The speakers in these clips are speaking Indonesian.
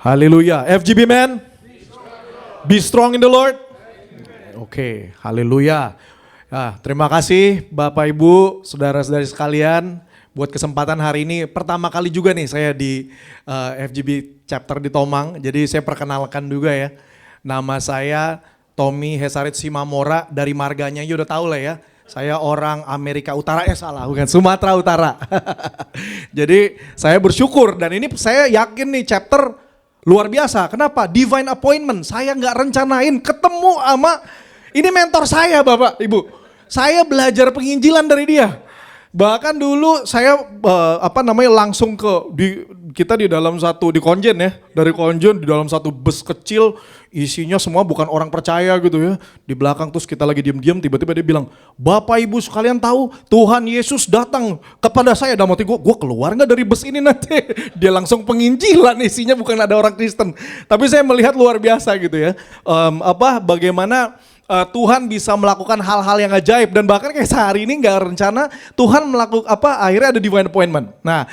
Haleluya. FGB man. Be strong in the Lord. Oke, haleluya. Terima kasih Bapak Ibu, saudara-saudari sekalian buat kesempatan hari ini. Pertama kali juga nih saya di FGB chapter di Tomang. Jadi saya perkenalkan juga ya. Nama saya Tommy Hesarit Simamora, dari marganya udah tahu lah ya. Saya orang Amerika Utara, bukan Sumatera Utara. Jadi saya bersyukur dan ini saya yakin nih chapter luar biasa. Kenapa? Divine appointment. Saya nggak rencanain ketemu sama ini mentor saya, Bapak, Ibu. Saya belajar penginjilan dari dia. Bahkan dulu saya langsung kita di dalam satu di Konjen ya, dari Konjen di dalam satu bus kecil isinya semua bukan orang percaya gitu ya. Di belakang terus kita lagi diam-diam tiba-tiba dia bilang, "Bapak Ibu sekalian tahu Tuhan Yesus datang kepada saya." Dalam hati gue keluar nggak dari bus ini nanti? Dia langsung penginjilan, isinya bukan ada orang Kristen. Tapi saya melihat luar biasa gitu ya. Bagaimana Tuhan bisa melakukan hal-hal yang ajaib, dan bahkan kayak sehari ini nggak rencana Tuhan melakukan akhirnya ada divine appointment. Nah,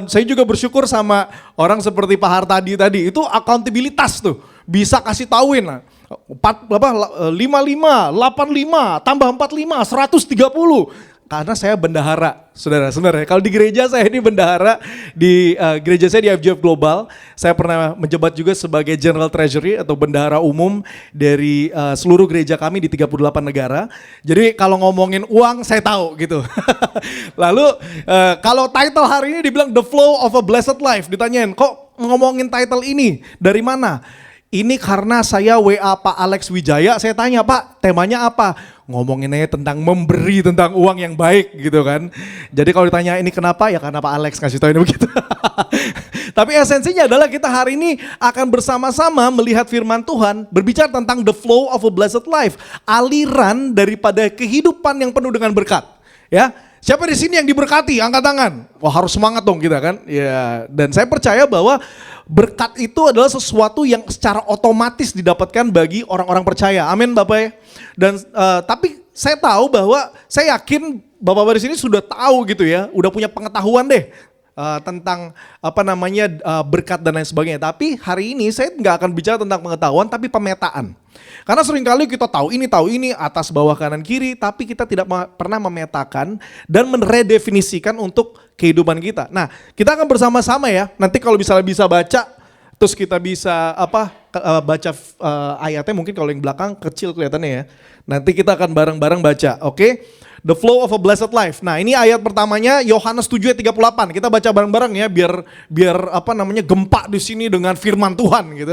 saya juga bersyukur sama orang seperti Pak Hartadi tadi, itu accountabilitas tuh, bisa kasih tauin lah. 55, 85, tambah 45, 130. Karena saya bendahara, saudara-saudara. Kalau di gereja saya ini bendahara, di gereja saya di FGF Global. Saya pernah menjabat juga sebagai General Treasury atau bendahara umum dari seluruh gereja kami di 38 negara. Jadi kalau ngomongin uang saya tahu gitu. Lalu kalau title hari ini dibilang The Flow of a Blessed Life. Ditanyain, kok ngomongin title ini dari mana? Ini karena saya WA Pak Alex Wijaya, saya tanya, "Pak, temanya apa?" Ngomongin aja tentang memberi, tentang uang yang baik gitu kan. Jadi kalau ditanya ini kenapa, ya karena Pak Alex ngasih tahu ini begitu. Tapi esensinya adalah kita hari ini akan bersama-sama melihat firman Tuhan, berbicara tentang the flow of a blessed life, aliran daripada kehidupan yang penuh dengan berkat. Ya, siapa di sini yang diberkati? Angkat tangan. Wah, harus semangat dong kita kan. Ya, dan saya percaya bahwa berkat itu adalah sesuatu yang secara otomatis didapatkan bagi orang-orang percaya. Amin Bapak ya. Dan tapi saya tahu bahwa saya yakin Bapak-bapak di sini sudah tahu gitu ya, udah punya pengetahuan deh tentang berkat dan lain sebagainya. Tapi hari ini saya nggak akan bicara tentang pengetahuan, tapi pemetaan. Karena seringkali kita tahu ini atas bawah kanan kiri, tapi kita tidak pernah memetakan dan meredefinisikan untuk kehidupan kita. Nah, kita akan bersama-sama ya. Nanti kalau misalnya bisa baca, terus kita bisa baca ayatnya, mungkin kalau yang belakang kecil kelihatannya ya. Nanti kita akan bareng-bareng baca, oke? The flow of a blessed life. Nah, ini ayat pertamanya Yohanes 7 ayat 38. Kita baca bareng-bareng ya biar gempa di sini dengan firman Tuhan gitu.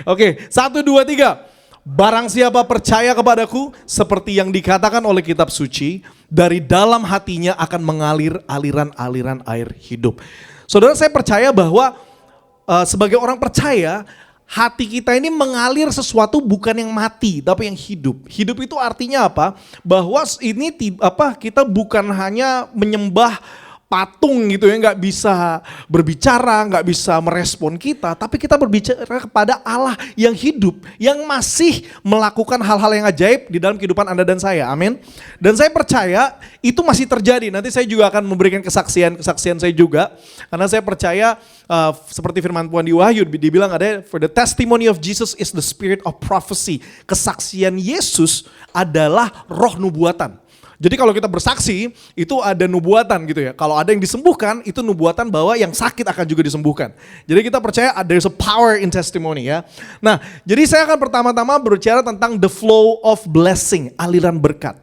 Oke, 1 2 3. Barang siapa percaya kepadaku, seperti yang dikatakan oleh kitab suci, dari dalam hatinya akan mengalir aliran-aliran air hidup. Saudara, saya percaya bahwa sebagai orang percaya, hati kita ini mengalir sesuatu bukan yang mati, tapi yang hidup. Hidup itu artinya apa? Bahwa ini kita bukan hanya menyembah patung gitu ya, nggak bisa berbicara, nggak bisa merespon kita, tapi kita berbicara kepada Allah yang hidup, yang masih melakukan hal-hal yang ajaib di dalam kehidupan Anda dan saya, amin. Dan saya percaya itu masih terjadi. Nanti saya juga akan memberikan kesaksian saya juga, karena saya percaya seperti firman Tuhan di Wahyu dibilang ada, for the testimony of Jesus is the spirit of prophecy. Kesaksian Yesus adalah roh nubuatan. Jadi kalau kita bersaksi, itu ada nubuatan gitu ya. Kalau ada yang disembuhkan, itu nubuatan bahwa yang sakit akan juga disembuhkan. Jadi kita percaya there's a power in testimony ya. Nah, jadi saya akan pertama-tama berbicara tentang the flow of blessing, aliran berkat.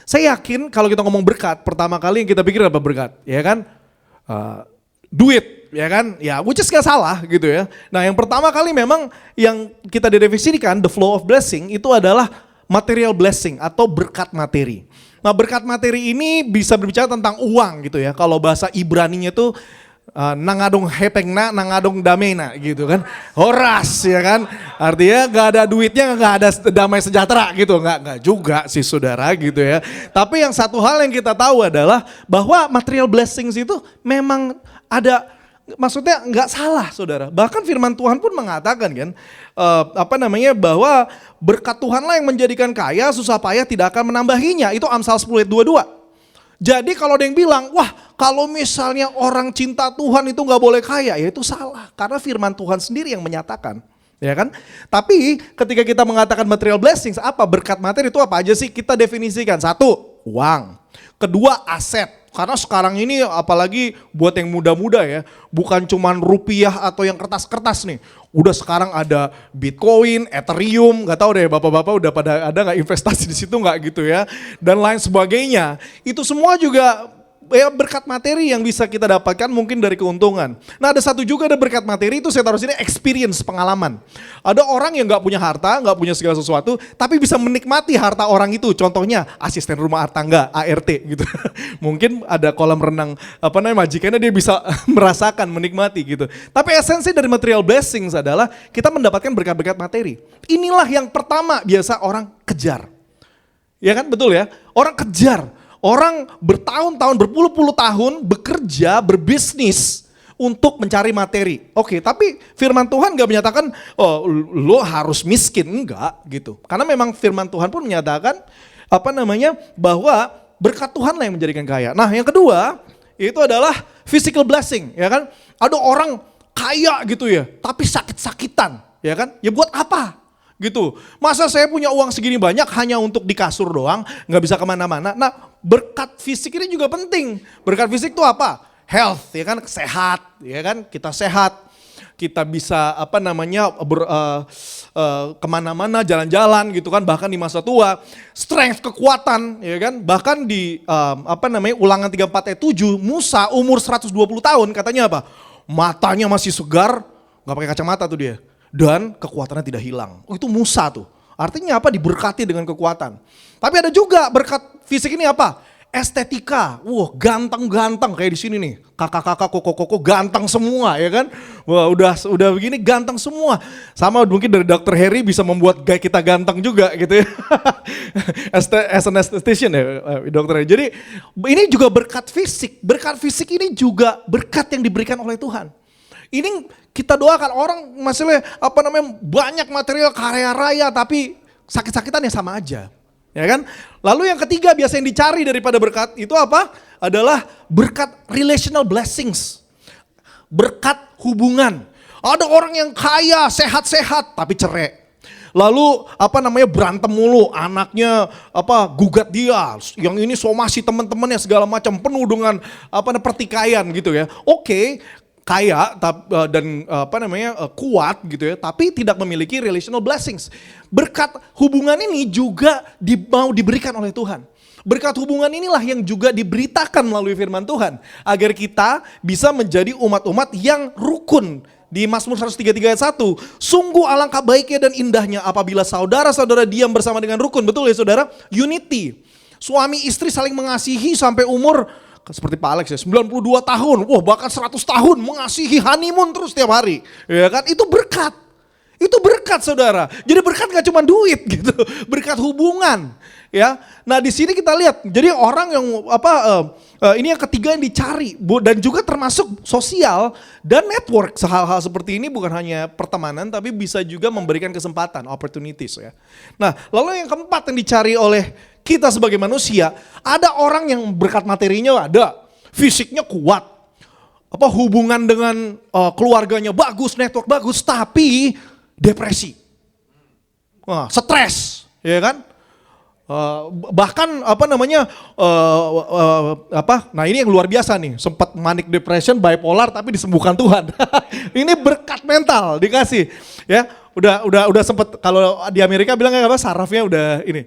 Saya yakin kalau kita ngomong berkat, pertama kali yang kita pikir apa berkat? Ya kan? Duit, ya kan? Ya, which is gak salah gitu ya. Nah, yang pertama kali memang yang kita didefinisikan, the flow of blessing, itu adalah material blessing atau berkat materi. Nah, berkat materi ini bisa berbicara tentang uang gitu ya. Kalau bahasa Ibraninya tuh nangadong hepengna, nangadong damena gitu kan. Horas ya kan. Artinya gak ada duitnya, gak ada damai sejahtera gitu. Gak juga sih saudara gitu ya. Tapi yang satu hal yang kita tahu adalah bahwa material blessings itu memang ada, maksudnya nggak salah saudara. Bahkan firman Tuhan pun mengatakan kan, bahwa berkat Tuhanlah yang menjadikan kaya, susah payah tidak akan menambahinya. Itu Amsal 10 ayat 22. Jadi kalau ada yang bilang, wah kalau misalnya orang cinta Tuhan itu nggak boleh kaya, ya itu salah. Karena firman Tuhan sendiri yang menyatakan. Ya kan? Tapi ketika kita mengatakan material blessings, apa berkat materi itu apa aja sih? Kita definisikan. Satu, uang. Kedua, aset. Karena sekarang ini apalagi buat yang muda-muda ya, bukan cuman rupiah atau yang kertas-kertas nih. Udah sekarang ada Bitcoin, Ethereum, nggak tahu deh bapak-bapak udah pada ada nggak investasi di situ nggak gitu ya, dan lain sebagainya. Itu semua juga ya berkat materi yang bisa kita dapatkan mungkin dari keuntungan. Nah ada satu juga ada berkat materi itu saya taruh sini experience, pengalaman. Ada orang yang nggak punya harta, nggak punya segala sesuatu, tapi bisa menikmati harta orang itu. Contohnya asisten rumah tangga, ART gitu. Mungkin ada kolam renang majikannya dia bisa merasakan, menikmati gitu. Tapi esensi dari material blessings adalah kita mendapatkan berkat-berkat materi. Inilah yang pertama biasa orang kejar. Ya kan betul ya, orang kejar. Orang bertahun-tahun, berpuluh-puluh tahun bekerja, berbisnis untuk mencari materi. Oke, tapi firman Tuhan gak menyatakan, oh lo harus miskin, enggak gitu. Karena memang firman Tuhan pun menyatakan, bahwa berkat Tuhan lah yang menjadikan kaya. Nah yang kedua, itu adalah physical blessing, ya kan. Ada orang kaya gitu ya, tapi sakit-sakitan, ya kan. Ya buat apa? Gitu. Masa saya punya uang segini banyak hanya untuk di kasur doang, nggak bisa kemana-mana. Nah berkat fisik ini juga penting. Berkat fisik itu apa? Health, ya kan, sehat, ya kan, kita sehat. Kita bisa kemana-mana, jalan-jalan gitu kan, bahkan di masa tua. Strength, kekuatan, ya kan. Bahkan di Ulangan 34 ayat 7, Musa umur 120 tahun katanya apa? Matanya masih segar, nggak pakai kacamata tuh dia. Dan kekuatannya tidak hilang. Oh itu Musa tuh. Artinya apa? Diberkati dengan kekuatan. Tapi ada juga berkat fisik ini apa? Estetika. Wah ganteng-ganteng kayak di sini nih. Kakak-kakak, koko-koko ganteng semua ya kan. Wah udah begini ganteng semua. Sama mungkin dari Dr. Harry bisa membuat gaya kita ganteng juga gitu ya. As an esthetician ya Dr. Harry. Jadi ini juga berkat fisik. Berkat fisik ini juga berkat yang diberikan oleh Tuhan. Ini kita doakan orang masalah banyak material kaya raya tapi sakit-sakitan ya sama aja. Ya kan? Lalu yang ketiga biasa yang dicari daripada berkat itu apa? Adalah berkat relational blessings. Berkat hubungan. Ada orang yang kaya, sehat-sehat tapi cerai. Lalu berantem mulu, anaknya gugat dia, yang ini somasi teman-temannya segala macam, penuh dengan pertikaian gitu ya. Oke, kaya dan kuat gitu ya, tapi tidak memiliki relational blessings. Berkat hubungan ini juga mau diberikan oleh Tuhan. Berkat hubungan inilah yang juga diberitakan melalui firman Tuhan agar kita bisa menjadi umat-umat yang rukun. Di Mazmur 133 ayat 1, sungguh alangkah baiknya dan indahnya apabila saudara-saudara diam bersama dengan rukun. Betul ya saudara? Unity. Suami istri saling mengasihi sampai umur seperti Pak Alex ya, 92 tahun, wah bahkan 100 tahun mengasihi, honeymoon terus tiap hari. Ya kan, itu berkat. Itu berkat saudara. Jadi berkat gak cuma duit gitu, berkat hubungan. Ya, nah di sini kita lihat, jadi orang yang ini yang ketiga yang dicari, dan juga termasuk sosial dan network. Hal-hal seperti ini bukan hanya pertemanan, tapi bisa juga memberikan kesempatan, opportunities ya. Nah, lalu yang keempat yang dicari oleh kita sebagai manusia, ada orang yang berkat materinya ada, fisiknya kuat, hubungan dengan keluarganya bagus, network bagus, tapi depresi, stres, ya kan? Bahkan nah ini yang luar biasa nih, sempat manic depression, bipolar tapi disembuhkan Tuhan. Ini berkat mental dikasih, ya. Udah sempat, kalau di Amerika bilangnya sarafnya udah ini.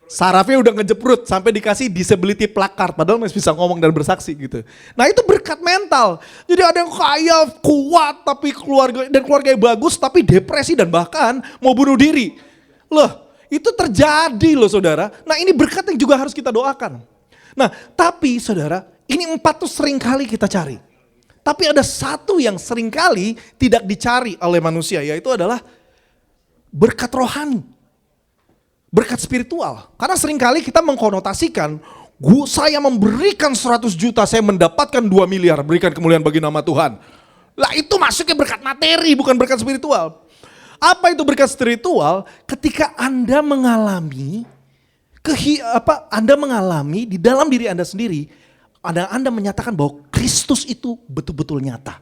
Sarafnya udah ngejeprut sampai dikasih disability placard, padahal masih bisa ngomong dan bersaksi gitu. Nah itu berkat mental. Jadi ada yang kaya, kuat, tapi keluarganya bagus, tapi depresi dan bahkan mau bunuh diri. Loh, itu terjadi loh saudara. Nah ini berkat yang juga harus kita doakan. Nah tapi saudara, ini 4 tuh sering kali kita cari. Tapi ada satu yang sering kali tidak dicari oleh manusia, yaitu adalah berkat rohani. Berkat spiritual. Karena seringkali kita mengkonotasikan, saya memberikan 100 juta, saya mendapatkan 2 miliar, berikan kemuliaan bagi nama Tuhan. Lah itu masuknya berkat materi, bukan berkat spiritual. Apa itu berkat spiritual? Ketika Anda mengalami Anda mengalami di dalam diri Anda sendiri, Anda menyatakan bahwa Kristus itu betul-betul nyata.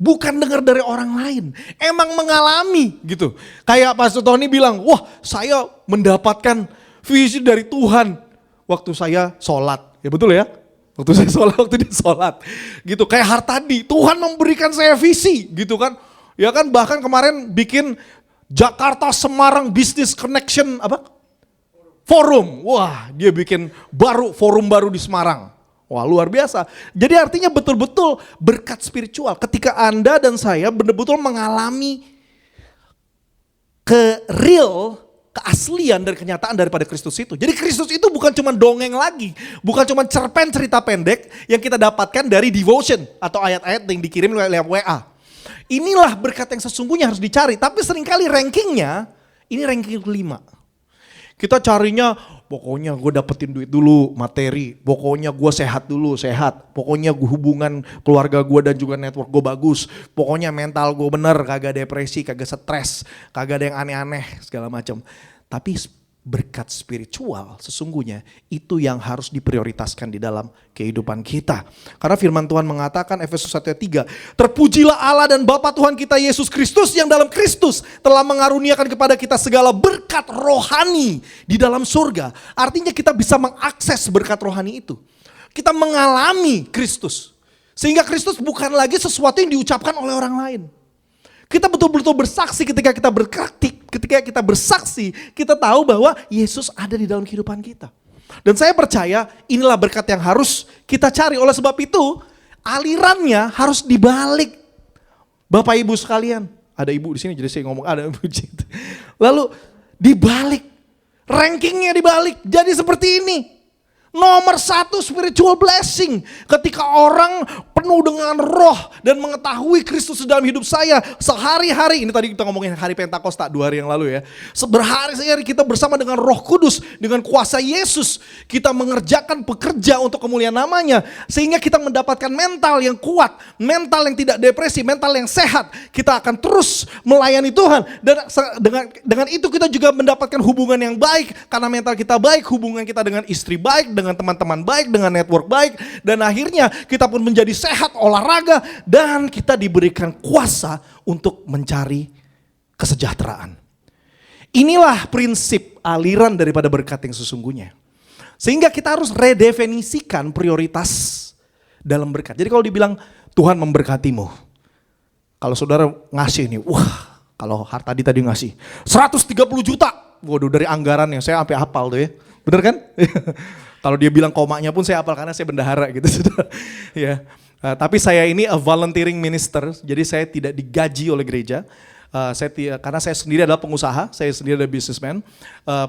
Bukan dengar dari orang lain, emang mengalami gitu. Kayak Pastor Tony bilang, wah saya mendapatkan visi dari Tuhan waktu saya sholat. Ya betul ya, waktu saya sholat, waktu dia sholat. Gitu, kayak Hartadi, Tuhan memberikan saya visi gitu kan. Ya kan, bahkan kemarin bikin Jakarta Semarang Business Connection Forum. Wah, dia bikin forum baru di Semarang. Wah, luar biasa. Jadi artinya betul-betul berkat spiritual. Ketika Anda dan saya benar-betul mengalami keaslian dari kenyataan daripada Kristus itu. Jadi Kristus itu bukan cuma dongeng lagi. Bukan cuma cerpen cerita pendek yang kita dapatkan dari devotion atau ayat-ayat yang dikirim lewat WA. Inilah berkat yang sesungguhnya harus dicari. Tapi seringkali rankingnya, ini ranking kelima. Kita carinya, pokoknya gue dapetin duit dulu, materi. Pokoknya gue sehat dulu, sehat. Pokoknya hubungan keluarga gue dan juga network gue bagus. Pokoknya mental gue bener, kagak depresi, kagak stres, kagak ada yang aneh-aneh segala macam. Tapi berkat spiritual sesungguhnya itu yang harus diprioritaskan di dalam kehidupan kita. Karena firman Tuhan mengatakan Efesus 1:3, terpujilah Allah dan Bapa Tuhan kita Yesus Kristus yang dalam Kristus telah mengaruniakan kepada kita segala berkat rohani di dalam surga. Artinya kita bisa mengakses berkat rohani itu. Kita mengalami Kristus. Sehingga Kristus bukan lagi sesuatu yang diucapkan oleh orang lain. Kita betul-betul bersaksi ketika kita berkreatif, ketika kita bersaksi, kita tahu bahwa Yesus ada di dalam kehidupan kita. Dan saya percaya inilah berkat yang harus kita cari. Oleh sebab itu, alirannya harus dibalik. Bapak Ibu sekalian, ada ibu di sini jadi saya ngomong ada ibu. Lalu dibalik, rankingnya dibalik, jadi seperti ini. Nomor 1 spiritual blessing. Ketika orang penuh dengan roh dan mengetahui Kristus dalam hidup saya sehari-hari. Ini tadi kita ngomongin hari Pentakosta 2 hari yang lalu ya. Berhari-hari kita bersama dengan Roh Kudus, dengan kuasa Yesus. Kita mengerjakan pekerja untuk kemuliaan namanya. Sehingga kita mendapatkan mental yang kuat, mental yang tidak depresi, mental yang sehat. Kita akan terus melayani Tuhan. Dan dengan itu kita juga mendapatkan hubungan yang baik. Karena mental kita baik, hubungan kita dengan istri baik, dengan teman-teman baik, dengan network baik, dan akhirnya kita pun menjadi sehat, olahraga, dan kita diberikan kuasa untuk mencari kesejahteraan. Inilah prinsip aliran daripada berkat yang sesungguhnya. Sehingga kita harus redefinisikan prioritas dalam berkat. Jadi kalau dibilang Tuhan memberkatimu, kalau saudara ngasih nih, wah kalau Hartadi tadi ngasih 130 juta, waduh dari anggarannya saya sampai hafal tuh ya, bener kan? Kalau dia bilang komanya pun saya hafal karena saya bendahara gitu. Ya. Tapi saya ini a volunteering minister, jadi saya tidak digaji oleh gereja. Karena saya sendiri adalah pengusaha, saya sendiri adalah businessman.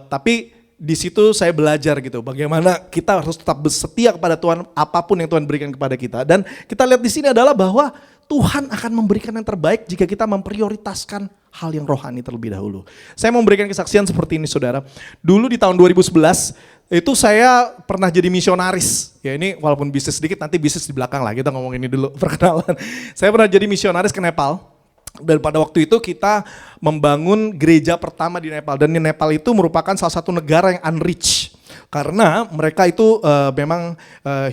Tapi di situ saya belajar gitu, bagaimana kita harus tetap setia kepada Tuhan apapun yang Tuhan berikan kepada kita. Dan kita lihat di sini adalah bahwa Tuhan akan memberikan yang terbaik jika kita memprioritaskan hal yang rohani terlebih dahulu. Saya mau memberikan kesaksian seperti ini saudara. Dulu di tahun 2011 itu saya pernah jadi misionaris. Ya ini walaupun bisnis sedikit, nanti bisnis di belakang lah, kita ngomong ini dulu perkenalan. Saya pernah jadi misionaris ke Nepal. Dan pada waktu itu kita membangun gereja pertama di Nepal. Dan di Nepal itu merupakan salah satu negara yang unreached. Karena mereka itu memang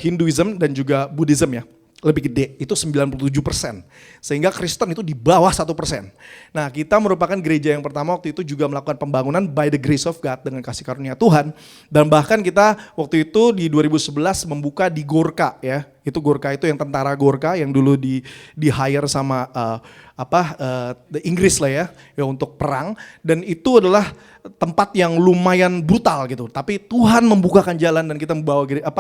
Hinduism dan juga Buddhism ya. Lebih gede, itu 97%. Sehingga Kristen itu di bawah 1%. Nah kita merupakan gereja yang pertama waktu itu juga melakukan pembangunan by the grace of God dengan kasih karunia Tuhan. Dan bahkan kita waktu itu di 2011 membuka di Gorkha ya. Itu Gorkha itu yang tentara Gorkha yang dulu di hire sama Inggris lah ya untuk perang. Dan itu adalah tempat yang lumayan brutal gitu. Tapi Tuhan membukakan jalan dan kita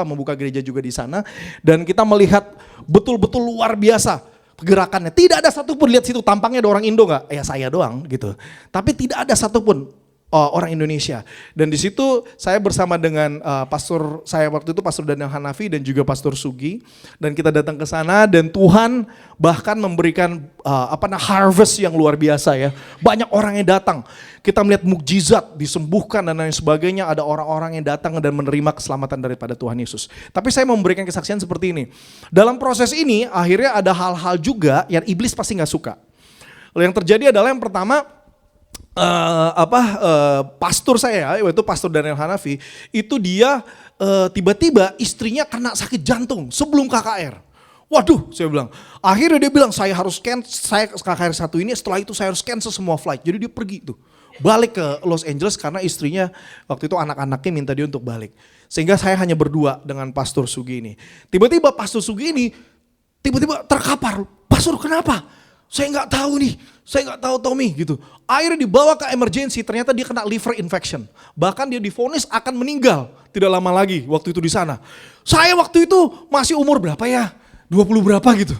membuka gereja juga di sana. Dan kita melihat betul-betul luar biasa pergerakannya. Tidak ada satupun, lihat situ tampangnya ada orang Indo nggak? Ya saya doang gitu. Tapi tidak ada satupun orang Indonesia. Dan di situ saya bersama dengan pastor saya waktu itu, Pastor Daniel Hanafi dan juga Pastor Sugi. Dan kita datang ke sana dan Tuhan bahkan memberikan harvest yang luar biasa ya. Banyak orang yang datang. Kita melihat mukjizat, disembuhkan dan lain sebagainya. Ada orang-orang yang datang dan menerima keselamatan daripada Tuhan Yesus. Tapi saya mau memberikan kesaksian seperti ini. Dalam proses ini akhirnya ada hal-hal juga yang iblis pasti gak suka. Yang terjadi adalah yang pertama, pastor saya, yaitu Pastor Daniel Hanafi, itu dia tiba-tiba istrinya kena sakit jantung sebelum KKR. Waduh, saya bilang. Akhirnya dia bilang saya harus saya KKR 1 ini, setelah itu saya harus cancel semua flight. Jadi dia pergi tuh, balik ke Los Angeles karena istrinya waktu itu anak-anaknya minta dia untuk balik. Sehingga saya hanya berdua dengan Pastor Sugi ini. Tiba-tiba Pastor Sugi ini tiba-tiba terkapar. Pastor kenapa? Saya nggak tahu nih, saya nggak tahu Tommy gitu. Akhirnya dibawa ke emergency, ternyata dia kena liver infection. Bahkan dia divonis akan meninggal tidak lama lagi waktu itu di sana. Saya waktu itu masih umur berapa ya? 20 berapa gitu.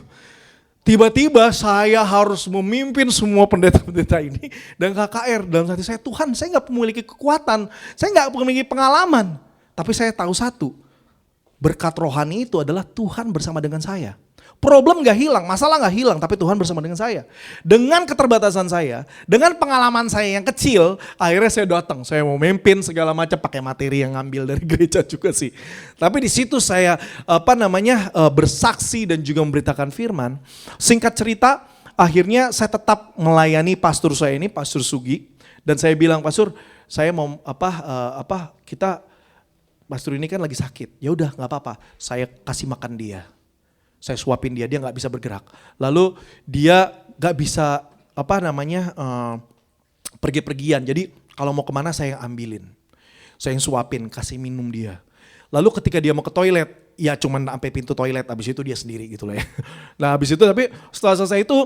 Tiba-tiba saya harus memimpin semua pendeta-pendeta ini dan KKR. Dalam hati saya, Tuhan saya nggak memiliki kekuatan, saya nggak memiliki pengalaman. Tapi saya tahu satu, berkat rohani itu adalah Tuhan bersama dengan saya. Problem gak hilang, masalah gak hilang, tapi Tuhan bersama dengan saya. Dengan keterbatasan saya, dengan pengalaman saya yang kecil, akhirnya saya datang. Saya mau memimpin segala macam, pakai materi yang ngambil dari gereja juga sih. Tapi di situ saya bersaksi dan juga memberitakan firman. Singkat cerita, akhirnya saya tetap melayani pastor saya ini, Pastor Sugi. Dan saya bilang, Pastor, saya mau kita pastor ini kan lagi sakit. Ya udah, nggak apa-apa. Saya kasih makan dia. Saya suapin dia nggak bisa bergerak. Lalu dia nggak bisa pergi-pergian. Jadi kalau mau kemana saya yang ambilin. Saya yang suapin, kasih minum dia. Lalu ketika dia mau ke toilet, ya cuman sampai pintu toilet, habis itu dia sendiri gitu lah ya. Nah habis itu tapi setelah selesai itu,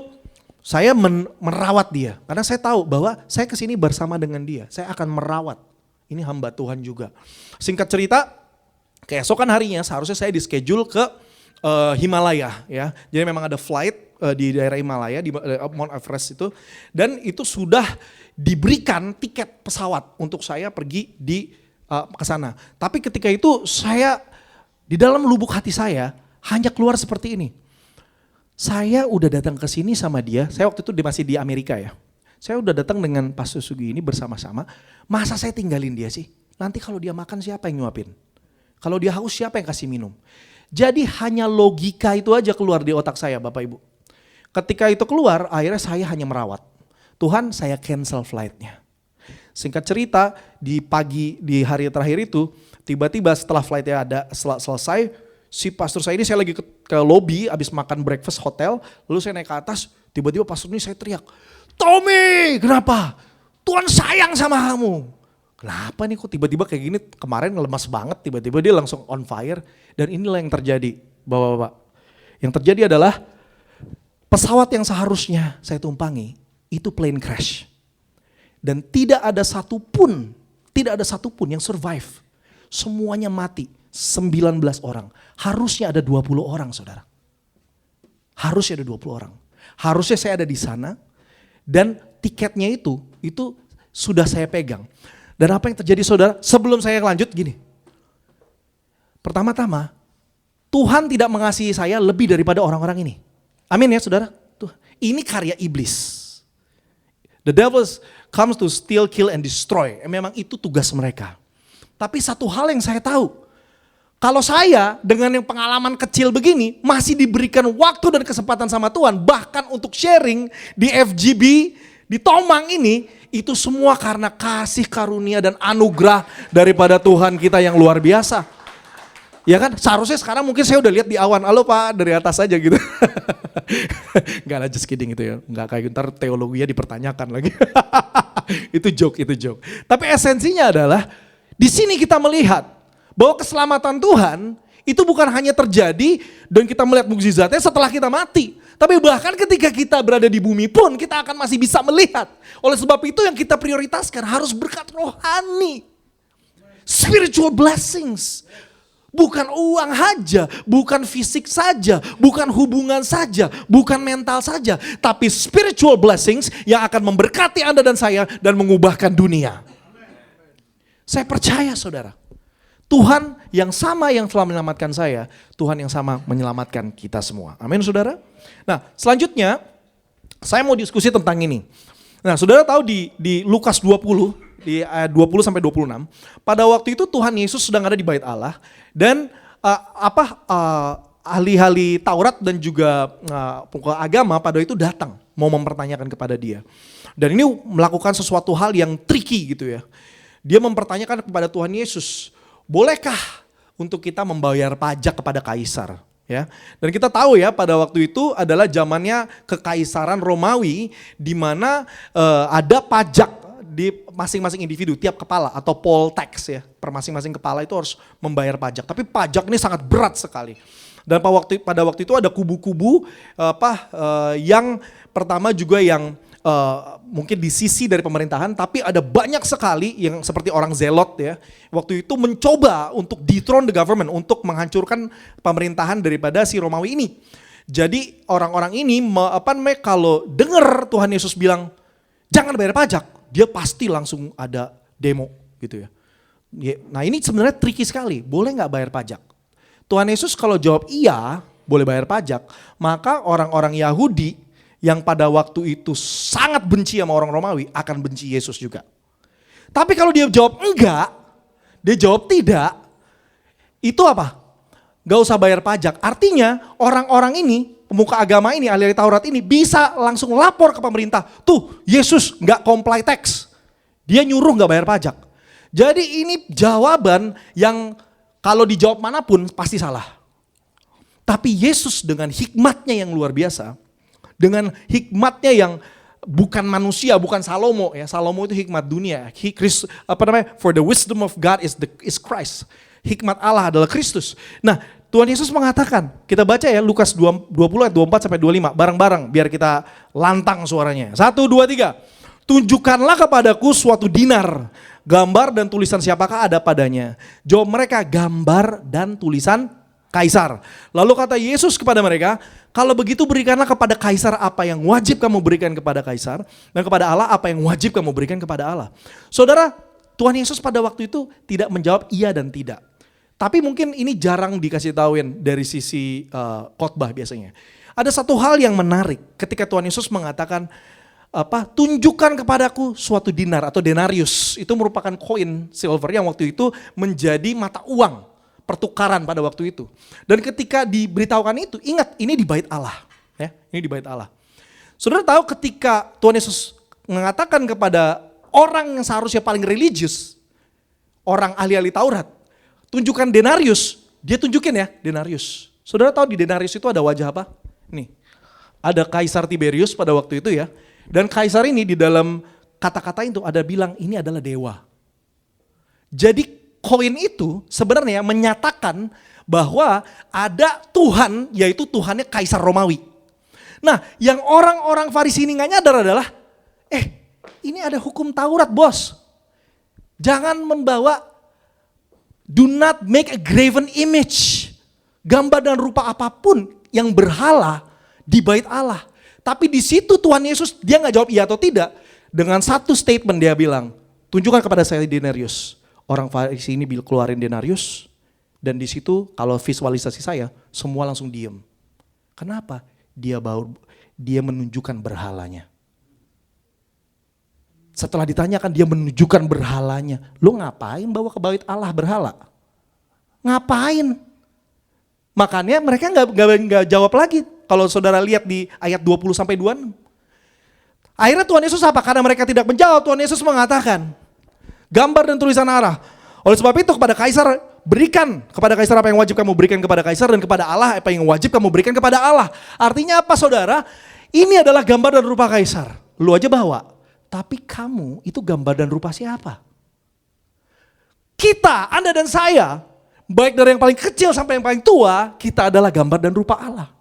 saya merawat dia. Karena saya tahu bahwa saya kesini bersama dengan dia. Saya akan merawat. Ini hamba Tuhan juga. Singkat cerita, keesokan harinya seharusnya saya di schedule ke Himalaya ya. Jadi memang ada flight di daerah Himalaya di Mount Everest itu, dan itu sudah diberikan tiket pesawat untuk saya pergi ke sana. Tapi ketika itu saya di dalam lubuk hati saya hanya keluar seperti ini. Saya udah datang ke sini sama dia, saya waktu itu masih di Amerika ya. Saya udah datang dengan Pastor Sugi ini bersama-sama, masa saya tinggalin dia sih? Nanti kalau dia makan siapa yang nyuapin? Kalau dia haus siapa yang kasih minum? Jadi hanya logika itu aja keluar di otak saya Bapak Ibu. Ketika itu keluar akhirnya saya hanya merawat. Tuhan saya cancel flightnya. Singkat cerita di hari terakhir itu tiba-tiba setelah flightnya selesai, si pastor saya ini saya lagi ke lobby abis makan breakfast hotel. Lalu saya naik ke atas, tiba-tiba pastor ini saya teriak, Tommy kenapa? Tuhan sayang sama kamu. Kenapa nih kok tiba-tiba kayak gini, kemarin ngelemas banget, tiba-tiba dia langsung on fire. Dan inilah yang terjadi Bapak-bapak. Yang terjadi adalah pesawat yang seharusnya saya tumpangi itu plane crash. Dan tidak ada satupun yang survive. Semuanya mati, 19 orang. Harusnya ada 20 orang saudara. Harusnya ada 20 orang. Harusnya saya ada di sana dan tiketnya itu sudah saya pegang. Dan apa yang terjadi saudara, sebelum saya lanjut gini. Pertama-tama, Tuhan tidak mengasihi saya lebih daripada orang-orang ini. Amin ya saudara. Ini karya iblis. The devil comes to steal, kill and destroy. Memang itu tugas mereka. Tapi satu hal yang saya tahu. Kalau saya dengan yang pengalaman kecil begini masih diberikan waktu dan kesempatan sama Tuhan. Bahkan untuk sharing di FGB, di Tomang ini, itu semua karena kasih karunia dan anugerah daripada Tuhan kita yang luar biasa. Ya kan, seharusnya sekarang mungkin saya udah lihat di awan, halo Pak dari atas aja gitu. Enggak lah, just kidding itu ya, enggak kayak ntar teologinya dipertanyakan lagi. Itu joke. Tapi esensinya adalah, di sini kita melihat bahwa keselamatan Tuhan itu bukan hanya terjadi dan kita melihat mukjizatnya setelah kita mati. Tapi bahkan ketika kita berada di bumi pun kita akan masih bisa melihat. Oleh sebab itu yang kita prioritaskan harus berkat rohani. Spiritual blessings. Bukan uang saja, bukan fisik saja, bukan hubungan saja, bukan mental saja. Tapi spiritual blessings yang akan memberkati Anda dan saya dan mengubahkan dunia. Saya percaya saudara. Tuhan yang sama yang telah menyelamatkan saya, Tuhan yang sama menyelamatkan kita semua. Amin saudara. Nah selanjutnya saya mau diskusi tentang ini. Nah saudara tahu di Lukas 20, di ayat 20 sampai 26, pada waktu itu Tuhan Yesus sedang ada di bait Allah dan ahli-ahli Taurat dan juga agama pada itu datang mau mempertanyakan kepada dia. Dan ini melakukan sesuatu hal yang tricky gitu ya. Dia mempertanyakan kepada Tuhan Yesus, bolehkah untuk kita membayar pajak kepada kaisar? Ya, dan kita tahu ya pada waktu itu adalah zamannya kekaisaran Romawi di mana ada pajak di masing-masing individu tiap kepala atau poll tax ya, per masing-masing kepala itu harus membayar pajak. Tapi pajak ini sangat berat sekali. Dan pada waktu itu ada kubu-kubu yang pertama juga yang mungkin di sisi dari pemerintahan, tapi ada banyak sekali yang seperti orang zelot ya, waktu itu mencoba untuk dethrone the government, untuk menghancurkan pemerintahan daripada si Romawi ini. Jadi orang-orang ini kalau dengar Tuhan Yesus bilang jangan bayar pajak, dia pasti langsung ada demo gitu ya. Nah ini sebenarnya tricky sekali, boleh nggak bayar pajak? Tuhan Yesus kalau jawab iya, boleh bayar pajak, maka orang-orang Yahudi yang pada waktu itu sangat benci sama orang Romawi akan benci Yesus juga. Tapi kalau dia jawab enggak, dia jawab tidak, itu apa? Gak usah bayar pajak. Artinya orang-orang ini, pemuka agama ini, ahli Taurat ini bisa langsung lapor ke pemerintah. Tuh Yesus gak comply tax, dia nyuruh gak bayar pajak. Jadi ini jawaban yang kalau dijawab manapun pasti salah. Tapi Yesus dengan hikmatnya yang luar biasa, dengan hikmatnya yang bukan manusia, bukan Salomo ya. Salomo itu hikmat dunia. For the wisdom of God is Christ. Hikmat Allah adalah Kristus. Nah, Tuhan Yesus mengatakan, kita baca ya Lukas 20 ayat 24 sampai 25 bareng-bareng biar kita lantang suaranya. 1 2 3. Tunjukkanlah kepadaku suatu dinar, gambar dan tulisan siapakah ada padanya. Jawab mereka, gambar dan tulisan kaisar. Lalu kata Yesus kepada mereka, kalau begitu berikanlah kepada kaisar apa yang wajib kamu berikan kepada kaisar, dan kepada Allah apa yang wajib kamu berikan kepada Allah. Saudara, Tuhan Yesus pada waktu itu tidak menjawab iya dan tidak. Tapi mungkin ini jarang dikasih tahuin dari sisi khotbah biasanya. Ada satu hal yang menarik ketika Tuhan Yesus mengatakan, tunjukkan kepadaku suatu dinar atau denarius. Itu merupakan koin silver yang waktu itu menjadi mata uang pertukaran pada waktu itu. Dan ketika diberitahukan itu, ingat ini di bait Allah. Ya, ini di bait Allah. Saudara tahu ketika Tuhan Yesus mengatakan kepada orang yang seharusnya paling religius, orang ahli-ahli Taurat, tunjukkan denarius, dia tunjukin ya denarius. Saudara tahu di denarius itu ada wajah apa? Nih, ada Kaisar Tiberius pada waktu itu ya. Dan Kaisar ini di dalam kata-kata itu ada bilang ini adalah dewa. Jadi koin itu sebenarnya menyatakan bahwa ada Tuhan, yaitu Tuhannya Kaisar Romawi. Nah, yang orang-orang Farisi ini gak nyadar adalah, ini ada hukum Taurat bos. Jangan membawa, do not make a graven image. Gambar dan rupa apapun yang berhala di bait Allah. Tapi di situ Tuhan Yesus, dia gak jawab iya atau tidak. Dengan satu statement dia bilang, tunjukkan kepada saya denarius. Orang Farisi ini keluarin denarius, dan di situ kalau visualisasi saya semua langsung diem. Kenapa? Dia menunjukkan berhalanya. Setelah ditanyakan dia menunjukkan berhalanya. Lu ngapain bawa ke bait Allah berhala? Ngapain? Makanya mereka nggak jawab lagi. Kalau saudara lihat di ayat 20 sampai 26. Akhirnya Tuhan Yesus apa? Karena mereka tidak menjawab, Tuhan Yesus mengatakan, gambar dan tulisan arah. Oleh sebab itu kepada kaisar, berikan kepada kaisar apa yang wajib kamu berikan kepada kaisar, dan kepada Allah apa yang wajib kamu berikan kepada Allah. Artinya apa saudara? Ini adalah gambar dan rupa kaisar. Lu aja bawa. Tapi kamu itu gambar dan rupa siapa? Kita, Anda dan saya, baik dari yang paling kecil sampai yang paling tua, kita adalah gambar dan rupa Allah.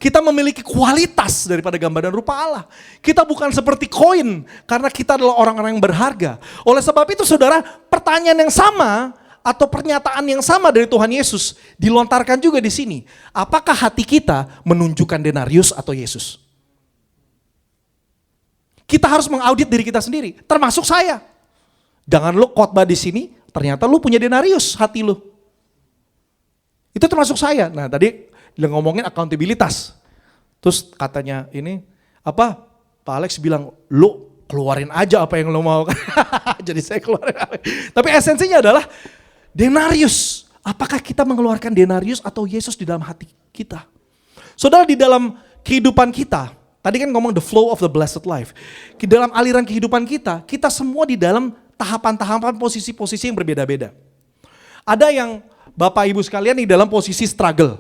Kita memiliki kualitas daripada gambar dan rupa Allah. Kita bukan seperti koin, karena kita adalah orang-orang yang berharga. Oleh sebab itu saudara, pertanyaan yang sama atau pernyataan yang sama dari Tuhan Yesus dilontarkan juga di sini. Apakah hati kita menunjukkan denarius atau Yesus? Kita harus mengaudit diri kita sendiri, termasuk saya. Jangan lu khotbah di sini, ternyata lu punya denarius hati lu. Itu termasuk saya. Nah tadi dia ngomongin akuntabilitas. Terus katanya ini Pak Alex bilang, lu keluarin aja apa yang lu mau. Jadi saya keluarin. Tapi esensinya adalah denarius. Apakah kita mengeluarkan denarius atau Yesus di dalam hati kita? Saudara, di dalam kehidupan kita, Tadi kan ngomong the flow of the blessed life. Di dalam aliran kehidupan kita, kita semua di dalam tahapan-tahapan posisi-posisi yang berbeda-beda. Ada yang Bapak Ibu sekalian di dalam posisi struggle,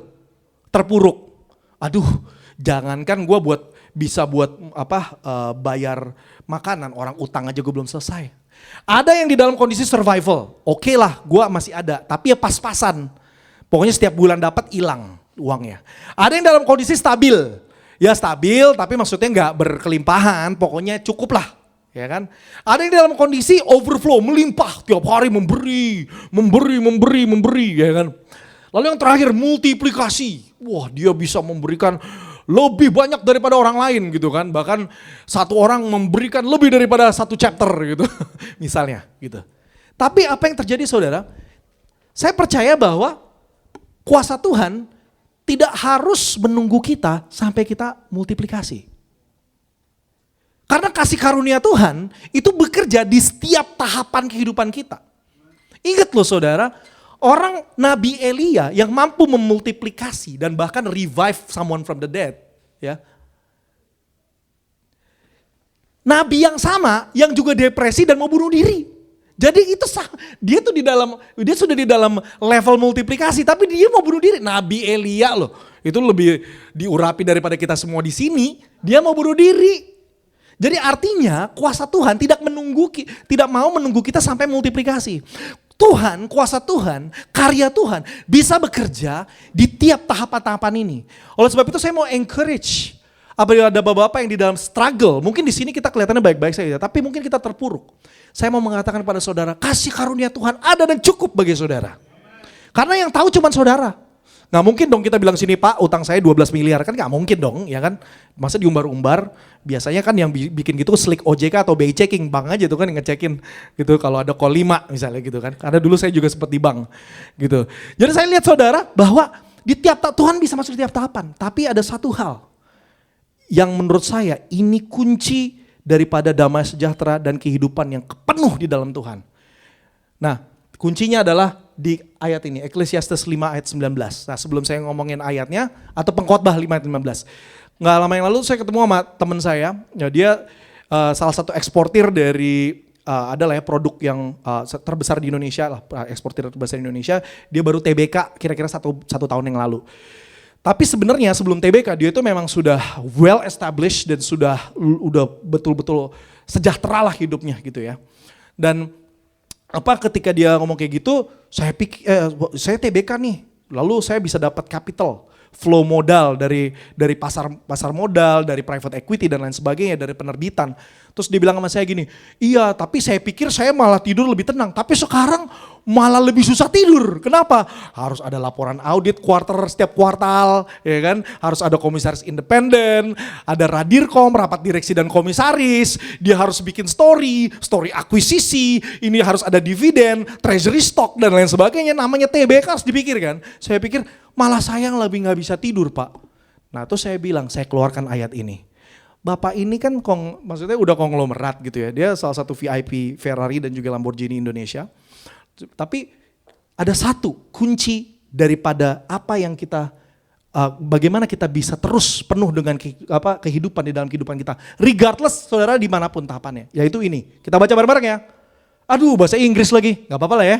terpuruk. Aduh, jangankan gue bisa buat bayar makanan, orang utang aja gue belum selesai. Ada yang di dalam kondisi survival, oke lah gue masih ada, tapi ya pas-pasan. Pokoknya setiap bulan dapat hilang uangnya. Ada yang dalam kondisi stabil, ya stabil tapi maksudnya nggak berkelimpahan, pokoknya cukup lah. Ya kan? Ada yang dalam kondisi overflow, melimpah, tiap hari memberi, ya kan? Lalu yang terakhir multiplikasi. Wah, dia bisa memberikan lebih banyak daripada orang lain gitu kan. Bahkan satu orang memberikan lebih daripada satu chapter gitu. Misalnya gitu. Tapi apa yang terjadi saudara? Saya percaya bahwa kuasa Tuhan tidak harus menunggu kita sampai kita multiplikasi. Karena kasih karunia Tuhan itu bekerja di setiap tahapan kehidupan kita. Ingat loh saudara, orang Nabi Elia yang mampu memultiplikasi dan bahkan revive someone from the dead. Ya. Nabi yang sama yang juga depresi dan mau bunuh diri. Jadi itu dia sudah di dalam level multiplikasi tapi dia mau bunuh diri. Nabi Elia loh, itu lebih diurapi daripada kita semua di sini. Dia mau bunuh diri. Jadi artinya kuasa Tuhan tidak mau menunggu kita sampai multiplikasi. Tuhan, kuasa Tuhan, karya Tuhan bisa bekerja di tiap tahapan-tahapan ini. Oleh sebab itu saya mau encourage, apabila ada bapak-bapak yang di dalam struggle, mungkin di sini kita kelihatannya baik-baik saja, tapi mungkin kita terpuruk. Saya mau mengatakan pada saudara, kasih karunia Tuhan ada dan cukup bagi saudara. Karena yang tahu cuma saudara. Nggak mungkin dong kita bilang sini Pak utang saya 12 miliar, kan nggak mungkin dong ya kan. Masa diumbar-umbar, biasanya kan yang bikin gitu slick OJK atau BI checking, bank aja tuh kan yang ngecekin gitu kalau ada call 5 misalnya gitu kan. Karena dulu saya juga sempat di bank gitu. Jadi saya lihat saudara bahwa di tiap Tuhan bisa masuk di tiap tahapan. Tapi ada satu hal yang menurut saya ini kunci daripada damai sejahtera dan kehidupan yang penuh di dalam Tuhan. Nah kuncinya adalah di ayat ini, Ecclesiastes 5 ayat 19. Nah sebelum saya ngomongin ayatnya, atau Pengkhotbah 5 ayat 15. Nggak lama yang lalu saya ketemu sama teman saya, ya dia salah satu eksportir dari, adalah ya produk yang terbesar di Indonesia, lah eksportir terbesar di Indonesia, dia baru TBK kira-kira satu tahun yang lalu. Tapi sebenarnya sebelum TBK dia itu memang sudah well established dan udah betul-betul sejahtera lah hidupnya gitu ya. Dan ketika dia ngomong kayak gitu, saya TBK nih, lalu saya bisa dapat capital, flow modal dari pasar modal, dari private equity dan lain sebagainya, dari penerbitan. Terus dia bilang sama saya gini, iya tapi saya pikir saya malah tidur lebih tenang, tapi sekarang malah lebih susah tidur. Kenapa? Harus ada laporan audit setiap kuartal, ya kan? Harus ada komisaris independen, ada radirkom, rapat direksi dan komisaris. Dia harus bikin story akuisisi, ini harus ada dividen, treasury stock dan lain sebagainya. Namanya TBK harus dipikirkan. Saya pikir malah saya lebih nggak bisa tidur Pak. Nah terus saya bilang, saya keluarkan ayat ini. Bapak ini kan maksudnya udah konglomerat gitu ya. Dia salah satu VIP Ferrari dan juga Lamborghini Indonesia. Tapi ada satu kunci daripada apa yang kita, bagaimana kita bisa terus penuh dengan kehidupan di dalam kehidupan kita. Regardless saudara dimanapun tahapannya. Yaitu ini, kita baca bareng-bareng ya. Aduh bahasa Inggris lagi, gak apa-apa lah ya.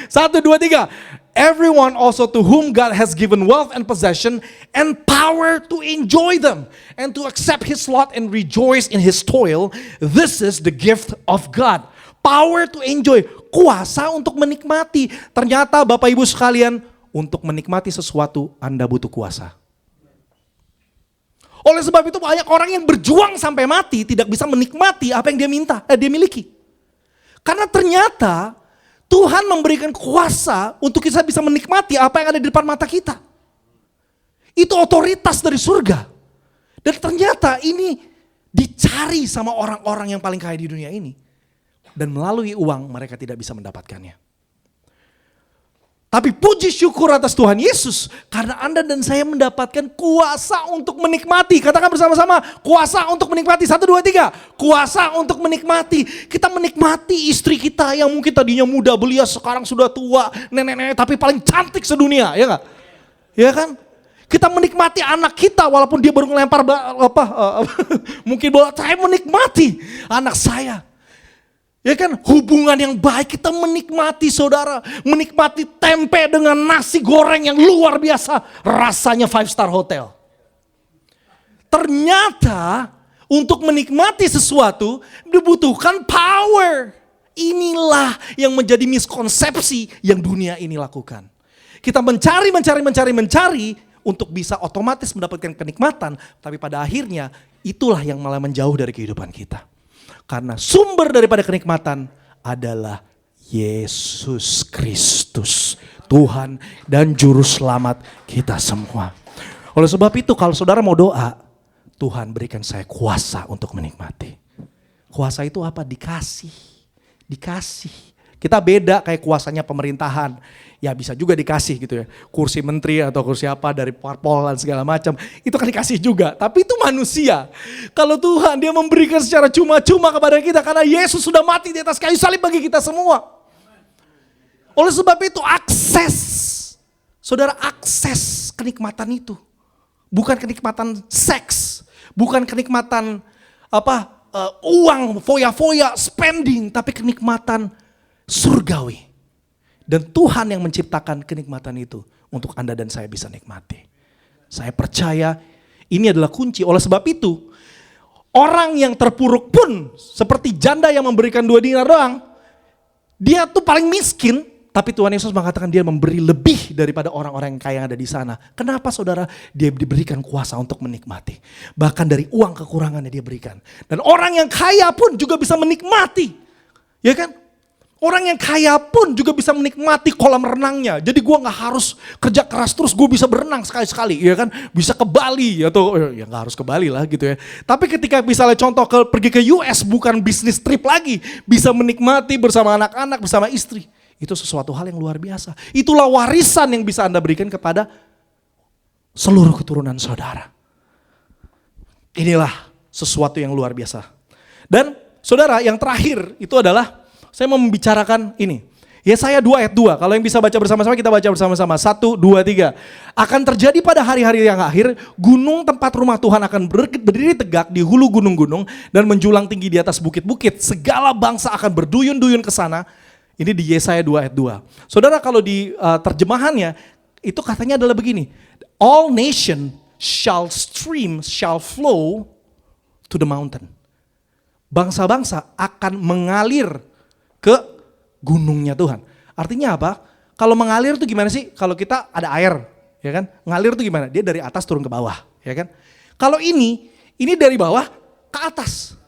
1, 2, 3. Everyone also to whom God has given wealth and possession and power to enjoy them and to accept his lot and rejoice in his toil. This is the gift of God. Power to enjoy, kuasa untuk menikmati. Ternyata Bapak Ibu sekalian, untuk menikmati sesuatu Anda butuh kuasa. Oleh sebab itu banyak orang yang berjuang sampai mati tidak bisa menikmati apa yang dia miliki. Karena ternyata Tuhan memberikan kuasa untuk kita bisa menikmati apa yang ada di depan mata kita. Itu otoritas dari surga. Dan ternyata ini dicari sama orang-orang yang paling kaya di dunia ini. Dan melalui uang mereka tidak bisa mendapatkannya. Tapi puji syukur atas Tuhan Yesus karena Anda dan saya mendapatkan kuasa untuk menikmati. Katakan bersama-sama, kuasa untuk menikmati. 1, 2, 3. Kuasa untuk menikmati. Kita menikmati istri kita yang mungkin tadinya muda belia sekarang sudah tua, nenek-nenek tapi paling cantik sedunia, ya enggak? Ya kan? Kita menikmati anak kita walaupun dia baru ngelempar mungkin bola, saya menikmati anak saya. Ya kan, hubungan yang baik kita menikmati saudara, menikmati tempe dengan nasi goreng yang luar biasa, rasanya 5-star hotel. Ternyata untuk menikmati sesuatu dibutuhkan power. Inilah yang menjadi miskonsepsi yang dunia ini lakukan. Kita mencari untuk bisa otomatis mendapatkan kenikmatan, tapi pada akhirnya itulah yang malah menjauh dari kehidupan kita. Karena sumber daripada kenikmatan adalah Yesus Kristus, Tuhan dan Juru Selamat kita semua. Oleh sebab itu kalau saudara mau doa, Tuhan berikan saya kuasa untuk menikmati. Kuasa itu apa? Dikasih. Kita beda kayak kuasanya pemerintahan. Ya bisa juga dikasih gitu ya. Kursi menteri atau kursi apa dari parpol dan segala macam. Itu kan dikasih juga. Tapi itu manusia. Kalau Tuhan dia memberikan secara cuma-cuma kepada kita. Karena Yesus sudah mati di atas kayu salib bagi kita semua. Oleh sebab itu akses. Saudara akses kenikmatan itu. Bukan kenikmatan seks. Bukan kenikmatan uang, foya-foya, spending. Tapi kenikmatan surgawi. Dan Tuhan yang menciptakan kenikmatan itu untuk Anda dan saya bisa nikmati. Saya percaya ini adalah kunci. Oleh sebab itu, orang yang terpuruk pun seperti janda yang memberikan 2 dinar doang, dia tuh paling miskin, tapi Tuhan Yesus mengatakan dia memberi lebih daripada orang-orang yang kaya yang ada di sana. Kenapa saudara? Dia diberikan kuasa untuk menikmati. Bahkan dari uang kekurangannya dia berikan. Dan orang yang kaya pun juga bisa menikmati. Ya kan? Orang yang kaya pun juga bisa menikmati kolam renangnya. Jadi gue gak harus kerja keras terus, gue bisa berenang sekali-sekali. Ya kan? Bisa ke Bali atau ya gak harus ke Bali lah gitu ya. Tapi ketika misalnya contoh pergi ke US bukan bisnis trip lagi. Bisa menikmati bersama anak-anak, bersama istri. Itu sesuatu hal yang luar biasa. Itulah warisan yang bisa Anda berikan kepada seluruh keturunan saudara. Inilah sesuatu yang luar biasa. Dan saudara yang terakhir itu adalah saya mau membicarakan ini. Yesaya 2 ayat 2. Kalau yang bisa baca bersama-sama kita baca bersama-sama. 1, 2, 3. Akan terjadi pada hari-hari yang akhir, gunung tempat rumah Tuhan akan berdiri tegak di hulu gunung-gunung dan menjulang tinggi di atas bukit-bukit. Segala bangsa akan berduyun-duyun ke sana. Ini di Yesaya 2 ayat 2. Saudara kalau di terjemahannya itu katanya adalah begini. All nation shall flow to the mountain. Bangsa-bangsa akan mengalir ke gunungnya Tuhan. Artinya apa? Kalau mengalir tuh gimana sih? Kalau kita ada air, ya kan? Ngalir tuh gimana? Dia dari atas turun ke bawah, ya kan? Kalau ini dari bawah ke atas.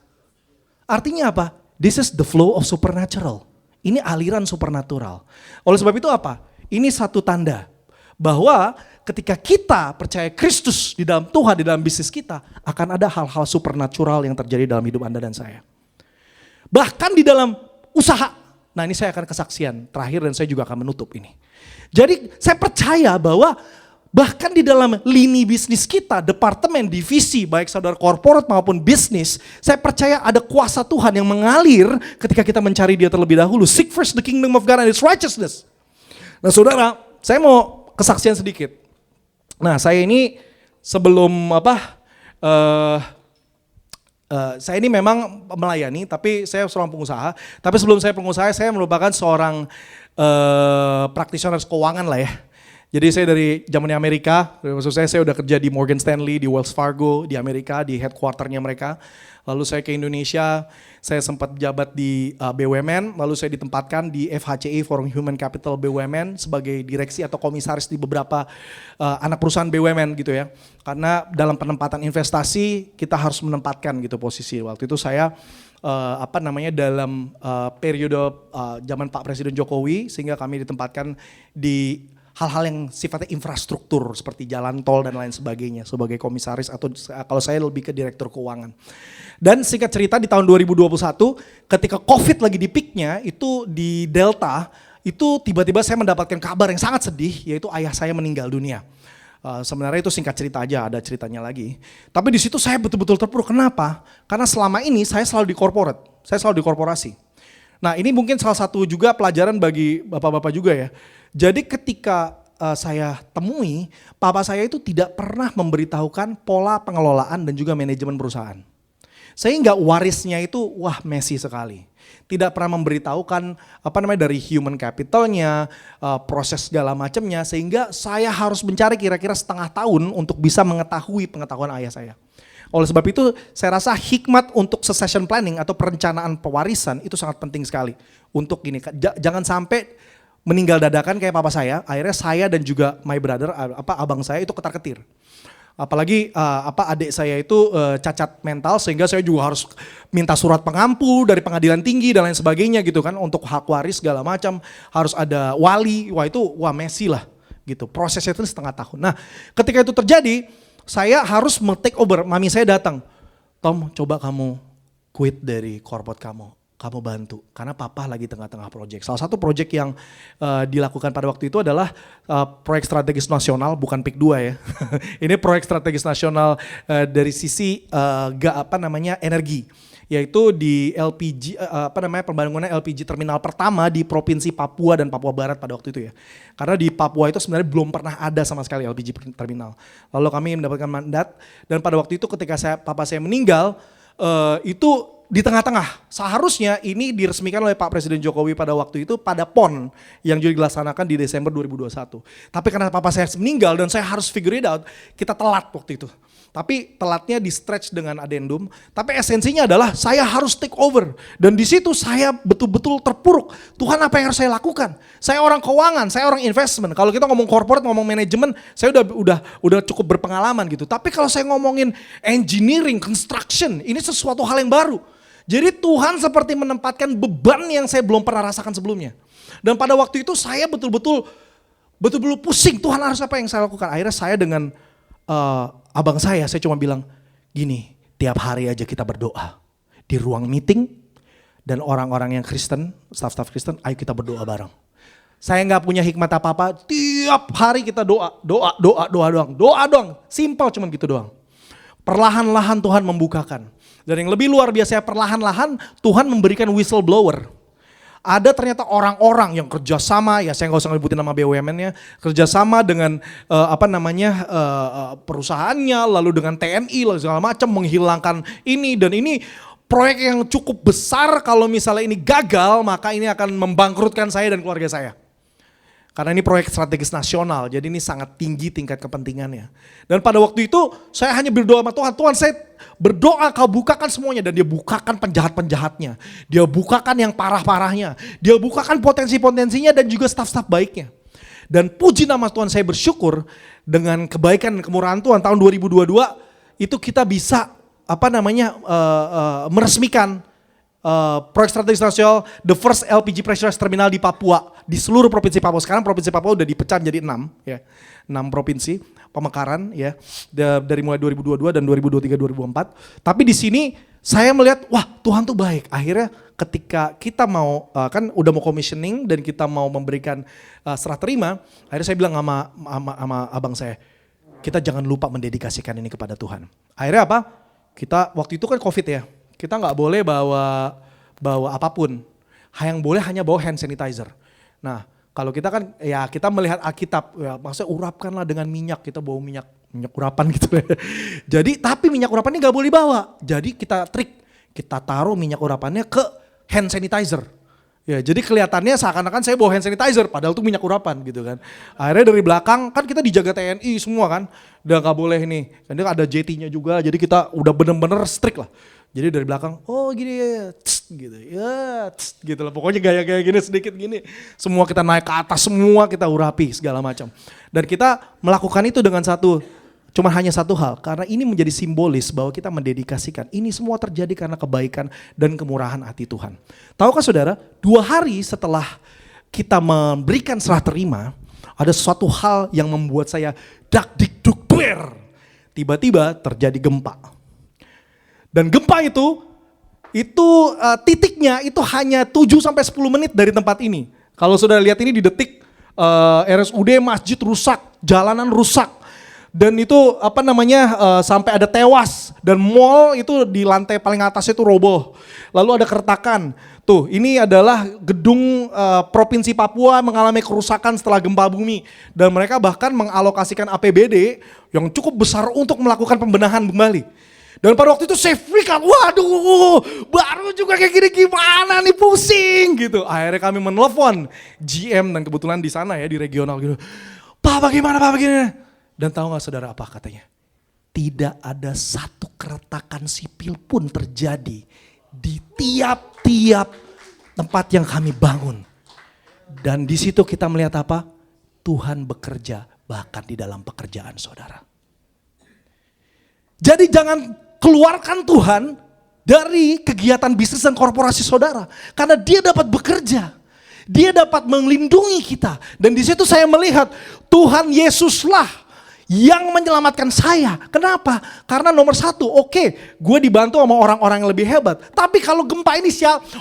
Artinya apa? This is the flow of supernatural. Ini aliran supernatural. Oleh sebab itu apa? Ini satu tanda bahwa ketika kita percaya Kristus di dalam Tuhan, di dalam bisnis kita, akan ada hal-hal supernatural yang terjadi dalam hidup Anda dan saya. Bahkan di dalam usaha. Nah ini saya akan kesaksian terakhir dan saya juga akan menutup ini. Jadi saya percaya bahwa bahkan di dalam lini bisnis kita, departemen, divisi, baik saudara korporat maupun bisnis, saya percaya ada kuasa Tuhan yang mengalir ketika kita mencari Dia terlebih dahulu. Seek first the kingdom of God and His righteousness. Nah saudara, saya mau kesaksian sedikit. Nah saya ini sebelum saya ini memang melayani, tapi saya seorang pengusaha. Tapi sebelum saya pengusaha, saya merupakan seorang practitioner keuangan lah ya. Jadi saya dari zamannya Amerika, maksud saya udah kerja di Morgan Stanley, di Wells Fargo, di Amerika, di headquarternya mereka. Lalu saya ke Indonesia, saya sempat jabat di BUMN, lalu saya ditempatkan di FHCI, Forum Human Capital BUMN, sebagai direksi atau komisaris di beberapa anak perusahaan BUMN gitu ya. Karena dalam penempatan investasi kita harus menempatkan gitu posisi. Waktu itu saya dalam periode zaman Pak Presiden Jokowi, sehingga kami ditempatkan di hal-hal yang sifatnya infrastruktur seperti jalan tol dan lain sebagainya sebagai komisaris atau kalau saya lebih ke direktur keuangan. Dan singkat cerita di tahun 2021 ketika COVID lagi di peaknya itu di Delta, itu tiba-tiba saya mendapatkan kabar yang sangat sedih, yaitu ayah saya meninggal dunia. Sebenarnya itu singkat cerita aja, ada ceritanya lagi. Tapi di situ saya betul-betul terpuruk. Kenapa? Karena selama ini saya selalu di corporate, saya selalu di korporasi. Nah ini mungkin salah satu juga pelajaran bagi bapak-bapak juga ya. Jadi ketika saya temui, papa saya itu tidak pernah memberitahukan pola pengelolaan dan juga manajemen perusahaan. Sehingga warisnya itu messy sekali. Tidak pernah memberitahukan dari human capitalnya, proses segala macamnya, sehingga saya harus mencari kira-kira setengah tahun untuk bisa mengetahui pengetahuan ayah saya. Oleh sebab itu saya rasa hikmat untuk succession planning atau perencanaan pewarisan itu sangat penting sekali. Untuk gini, jangan sampai meninggal dadakan kayak papa saya, akhirnya saya dan juga my brother, abang saya itu ketar-ketir. Apalagi adik saya itu cacat mental, sehingga saya juga harus minta surat pengampu dari pengadilan tinggi dan lain sebagainya gitu kan, untuk hak waris segala macam, harus ada wali, itu messy lah gitu. Prosesnya itu setengah tahun. Nah, ketika itu terjadi, saya harus take over. Mami saya datang, Tom, coba kamu quit dari corporate kamu bantu, karena papa lagi tengah-tengah project. Salah satu project yang dilakukan pada waktu itu adalah proyek strategis nasional, bukan PIK 2 ya. Ini proyek strategis nasional dari sisi energi, yaitu di LPG, pembangunan LPG terminal pertama di Provinsi Papua dan Papua Barat pada waktu itu ya. Karena di Papua itu sebenarnya belum pernah ada sama sekali LPG terminal. Lalu kami mendapatkan mandat, dan pada waktu itu ketika papa saya meninggal, itu di tengah-tengah, seharusnya ini diresmikan oleh Pak Presiden Jokowi pada waktu itu pada PON yang juga dilaksanakan di Desember 2021. Tapi karena papa saya meninggal dan saya harus figure it out, kita telat waktu itu. Tapi telatnya di stretch dengan adendum, tapi esensinya adalah saya harus take over. Dan di situ saya betul-betul terpuruk. Tuhan, apa yang harus saya lakukan? Saya orang keuangan, saya orang investment. Kalau kita ngomong corporate, ngomong manajemen, saya udah cukup berpengalaman gitu. Tapi kalau saya ngomongin engineering, construction, ini sesuatu hal yang baru. Jadi Tuhan seperti menempatkan beban yang saya belum pernah rasakan sebelumnya. Dan pada waktu itu saya betul-betul pusing, Tuhan harus apa yang saya lakukan. Akhirnya saya dengan abang saya cuma bilang, gini, tiap hari aja kita berdoa. Di ruang meeting, dan orang-orang yang Kristen, staff-staff Kristen, ayo kita berdoa bareng. Saya gak punya hikmat apa-apa, tiap hari kita doa doang. Simple cuman gitu doang. Perlahan-lahan Tuhan membukakan. Dan yang lebih luar biasa, perlahan-lahan Tuhan memberikan whistleblower. Ada ternyata orang-orang yang kerjasama, ya saya nggak usah ngebutin nama BUMN-nya, kerjasama dengan perusahaannya, lalu dengan TNI, lalu segala macam, menghilangkan ini dan ini. Proyek yang cukup besar, kalau misalnya ini gagal, maka ini akan membangkrutkan saya dan keluarga saya. Karena ini proyek strategis nasional, jadi ini sangat tinggi tingkat kepentingannya. Dan pada waktu itu saya hanya berdoa sama Tuhan, Tuhan saya berdoa kau bukakan semuanya, dan dia bukakan penjahat-penjahatnya. Dia bukakan yang parah-parahnya, dia bukakan potensi-potensinya dan juga staf-staf baiknya. Dan puji nama Tuhan, saya bersyukur dengan kebaikan dan kemurahan Tuhan tahun 2022 itu kita bisa meresmikan proyek strategis nasional, the first LPG pressurized terminal di Papua, di seluruh provinsi Papua. Sekarang provinsi Papua udah dipecah jadi 6 provinsi pemekaran ya, dari mulai 2022 dan 2023-2024. Tapi di sini saya melihat, wah Tuhan tuh baik. Akhirnya ketika kita mau, kan udah mau commissioning dan kita mau memberikan serah terima, akhirnya saya bilang sama abang saya, kita jangan lupa mendedikasikan ini kepada Tuhan. Akhirnya apa? Kita waktu itu kan COVID ya, kita nggak boleh bawa apapun, yang boleh hanya bawa hand sanitizer. Nah kalau kita kan ya kita melihat Alkitab, ya, maksudnya urapkanlah dengan minyak, kita bawa minyak urapan gitu. Jadi tapi minyak urapannya nggak boleh bawa, jadi kita kita taruh minyak urapannya ke hand sanitizer. Ya, jadi kelihatannya seakan-akan saya bawa hand sanitizer, padahal itu minyak urapan gitu kan. Akhirnya dari belakang, kan kita dijaga TNI semua kan, udah gak boleh nih. Kan ada JT-nya juga, jadi kita udah bener-bener strict lah. Jadi dari belakang, oh gini ya, gitu ya, gitu lah. Pokoknya gaya-gaya gini sedikit gini. Semua kita naik ke atas, semua kita urapi segala macam. Dan kita melakukan itu dengan cuma hanya satu hal, karena ini menjadi simbolis bahwa kita mendedikasikan. Ini semua terjadi karena kebaikan dan kemurahan hati Tuhan. Tahukah saudara, 2 hari setelah kita memberikan serah terima, ada suatu hal yang membuat saya dak dik duk duer. Tiba-tiba terjadi gempa. Dan gempa itu titiknya itu hanya 7-10 menit dari tempat ini. Kalau saudara lihat ini di detik, RSUD masjid rusak, jalanan rusak. Dan itu sampai ada tewas. Dan mall itu di lantai paling atas itu roboh. Lalu ada keretakan. Tuh, ini adalah gedung Provinsi Papua mengalami kerusakan setelah gempa bumi. Dan mereka bahkan mengalokasikan APBD yang cukup besar untuk melakukan pembenahan kembali. Dan pada waktu itu saya freak out, waduh baru juga kayak gini gimana nih, pusing gitu. Akhirnya kami menelpon GM dan kebetulan di sana ya di regional gitu. Pak bagaimana Pak begini? Dan tahu gak saudara apa katanya? Tidak ada satu keretakan sipil pun terjadi di tiap-tiap tempat yang kami bangun. Dan di situ kita melihat apa? Tuhan bekerja bahkan di dalam pekerjaan saudara. Jadi jangan keluarkan Tuhan dari kegiatan bisnis dan korporasi saudara. Karena dia dapat bekerja. Dia dapat melindungi kita. Dan di situ saya melihat Tuhan Yesuslah yang menyelamatkan saya. Kenapa? Karena nomor satu, oke, gue dibantu sama orang-orang yang lebih hebat. Tapi kalau gempa ini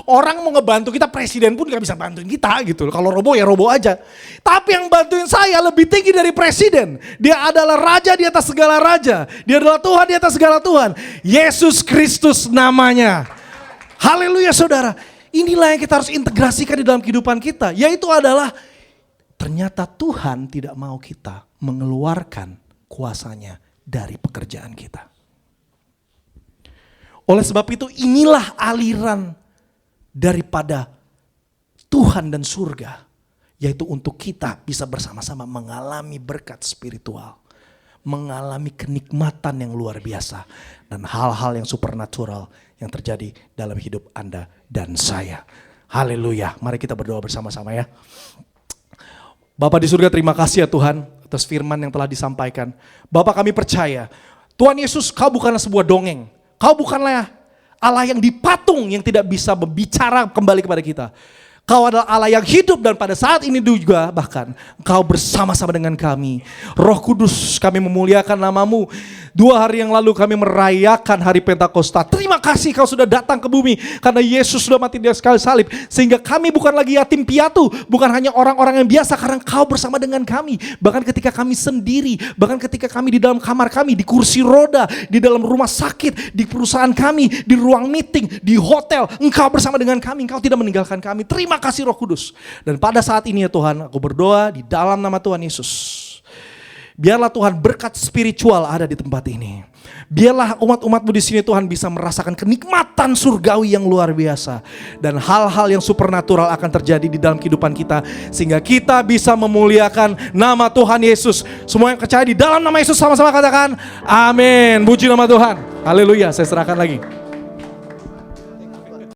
orang mau ngebantu kita, presiden pun gak bisa bantuin kita gitu. Kalau roboh ya roboh aja. Tapi yang bantuin saya lebih tinggi dari presiden. Dia adalah raja di atas segala raja. Dia adalah Tuhan di atas segala Tuhan. Yesus Kristus namanya. Haleluya saudara. Inilah yang kita harus integrasikan di dalam kehidupan kita. Yaitu adalah ternyata Tuhan tidak mau kita mengeluarkan kuasanya dari pekerjaan kita. Oleh sebab itu inilah aliran daripada Tuhan dan surga. Yaitu untuk kita bisa bersama-sama mengalami berkat spiritual. Mengalami kenikmatan yang luar biasa. Dan hal-hal yang supernatural yang terjadi dalam hidup Anda dan saya. Haleluya. Mari kita berdoa bersama-sama ya. Bapa di surga, terima kasih ya Tuhan atas firman yang telah disampaikan. Bapa, kami percaya Tuhan Yesus, kau bukanlah sebuah dongeng. Kau bukanlah Allah yang dipatung yang tidak bisa berbicara kembali kepada kita. Kau adalah Allah yang hidup dan pada saat ini juga bahkan Engkau bersama-sama dengan kami. Roh Kudus, kami memuliakan nama-Mu. 2 hari yang lalu kami merayakan hari Pentakosta. Terima kasih Kau sudah datang ke bumi karena Yesus sudah mati di atas kayu salib. Sehingga kami bukan lagi yatim piatu, bukan hanya orang-orang yang biasa karena Kau bersama dengan kami. Bahkan ketika kami sendiri, bahkan ketika kami di dalam kamar kami, di kursi roda, di dalam rumah sakit, di perusahaan kami, di ruang meeting, di hotel, Engkau bersama dengan kami, Engkau tidak meninggalkan kami. Terima kasih Roh Kudus. Dan pada saat ini ya Tuhan, aku berdoa di dalam nama Tuhan Yesus. Biarlah Tuhan berkat spiritual ada di tempat ini. Biarlah umat-umat-Mu di sini Tuhan bisa merasakan kenikmatan surgawi yang luar biasa. Dan hal-hal yang supernatural akan terjadi di dalam kehidupan kita. Sehingga kita bisa memuliakan nama Tuhan Yesus. Semua yang percaya di dalam nama Yesus sama-sama katakan amin. Puji nama Tuhan. Haleluya, saya serahkan lagi.